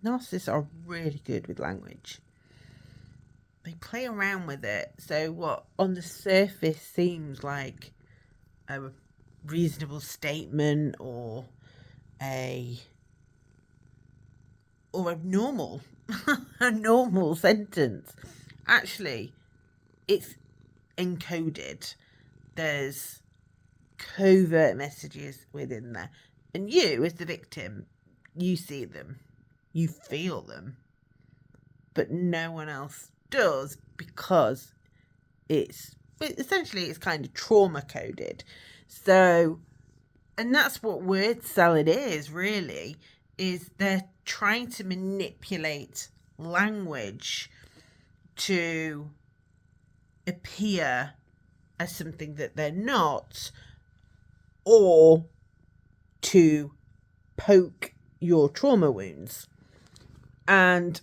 narcissists are really good with language. They play around with it. So what on the surface seems like a reasonable statement or a normal a normal sentence, actually it's encoded. There's covert messages within there, and you as the victim, you see them, you feel them, but no one else does, because it's kind of trauma coded. So, and that's what word salad is really, is they're trying to manipulate language to appear as something that they're not, or to poke your trauma wounds. And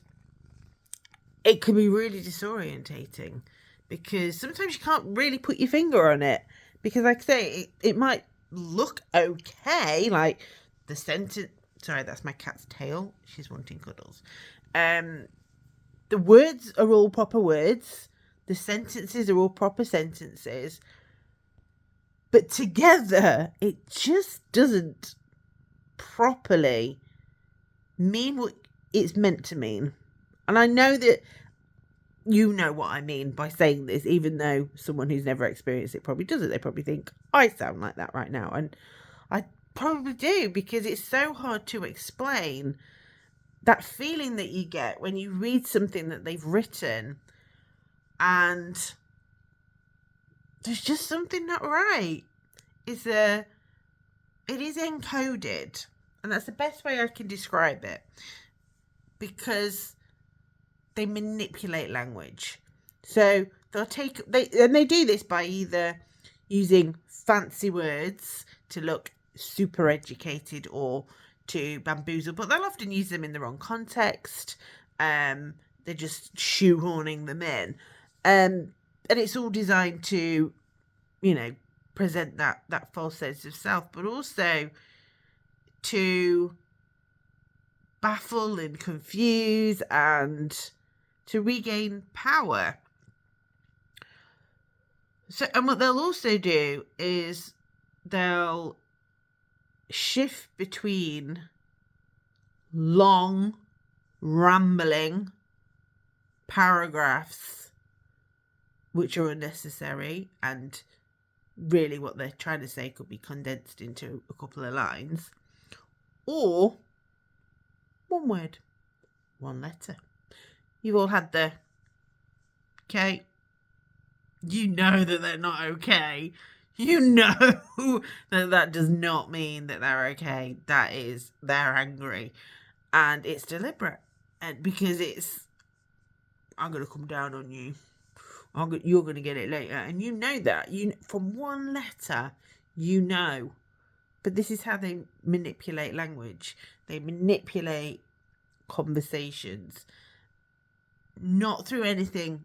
it can be really disorientating, because sometimes you can't really put your finger on it, because like I say, it might look okay, like the sentence. Sorry, that's my cat's tail, she's wanting cuddles. The words are all proper words, the sentences are all proper sentences, but together it just doesn't properly mean what it's meant to mean. And I know that you know what I mean by saying this, even though someone who's never experienced it probably doesn't. They probably think I sound like that right now, and I probably do, because it's so hard to explain that feeling that you get when you read something that they've written and there's just something not right. It is encoded, and that's the best way I can describe it, because they manipulate language. So they do this by either using fancy words to look super educated or to bamboozle, but they'll often use them in the wrong context. They're just shoehorning them in, and it's all designed to, present that false sense of self, but also to baffle and confuse and to regain power. So, and what they'll also do is they'll shift between long, rambling paragraphs, which are unnecessary, and really what they're trying to say could be condensed into a couple of lines, or one word, one letter. You've all had the okay. You know that they're not okay. You know that does not mean that they're okay. That is, they're angry. And it's deliberate. And because I'm going to come down on you. You're going to get it later. And you know that. From one letter, you know. But this is how they manipulate language. They manipulate conversations. Not through anything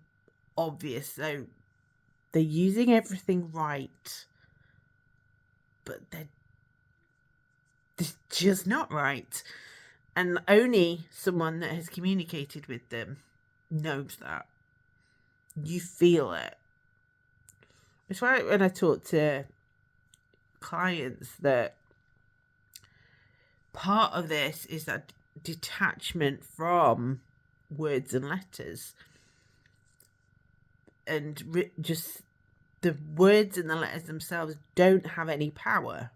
obvious. So they're using everything right, but they're just not right. And only someone that has communicated with them knows that. You feel it. It's why when I talk to clients, that part of this is that detachment from words and letters. And just the words and the letters themselves don't have any power.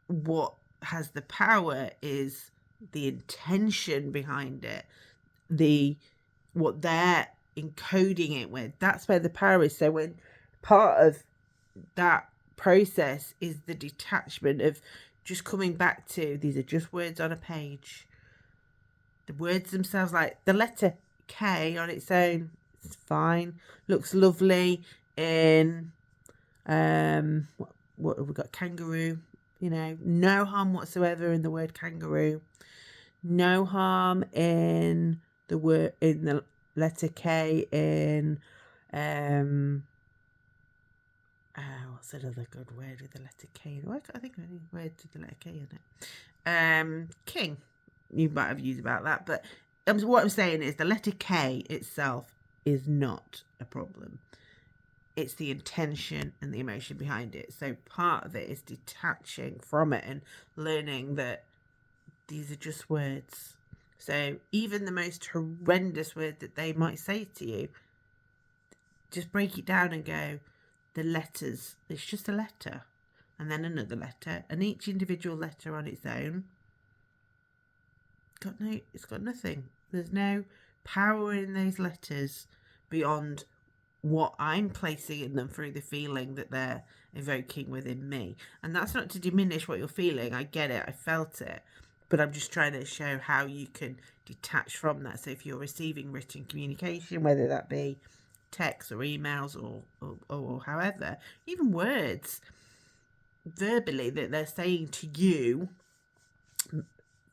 What has the power is the intention behind it, what they're encoding it with. That's where the power is. So when part of that process is the detachment of just coming back to, these are just words on a page. The words themselves, like the letter K on its own, it's fine, looks lovely in what have we got? Kangaroo. No harm whatsoever in the word kangaroo. No harm in the letter K in what's another good word with the letter K? Why can't I think of any words with the letter K in it? King. you might have views about that, but what I'm saying is the letter K itself is not a problem. It's the intention and the emotion behind it. So part of it is detaching from it and learning that these are just words. So even the most horrendous word that they might say to you, just break it down and go, the letters, it's just a letter, and then another letter, and each individual letter on its own it's got nothing. There's no power in those letters beyond what I'm placing in them through the feeling that they're evoking within me. And that's not to diminish what you're feeling. I get it. I felt it. But I'm just trying to show how you can detach from that. So if you're receiving written communication, whether that be text or emails or however, even words verbally that they're saying to you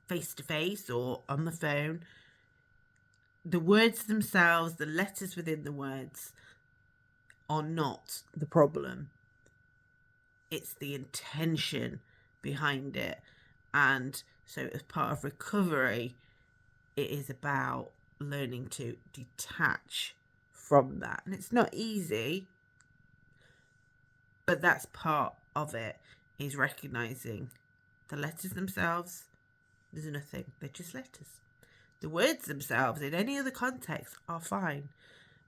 face to face or on the phone, the words themselves, the letters within the words are not the problem. It's the intention behind it. And so as part of recovery, it is about learning to detach from that. And it's not easy, but that's part of it, is recognizing the letters themselves, there's nothing. They're just letters. The words themselves, in any other context, are fine.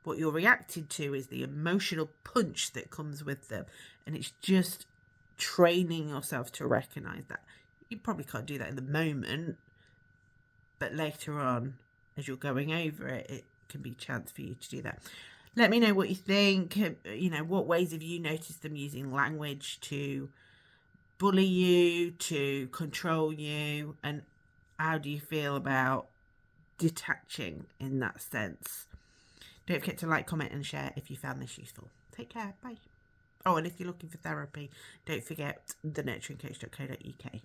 What you're reacting to is the emotional punch that comes with them. And it's just training yourself to recognize that. You probably can't do that in the moment, but later on, as you're going over it, it can be a chance for you to do that. Let me know what you think. What ways have you noticed them using language to bully you, to control you, and how do you feel about detaching in that sense? Don't forget to like, comment and share if you found this useful. Take care. Bye. Oh, and if you're looking for therapy, don't forget thenurturingcoach.co.uk.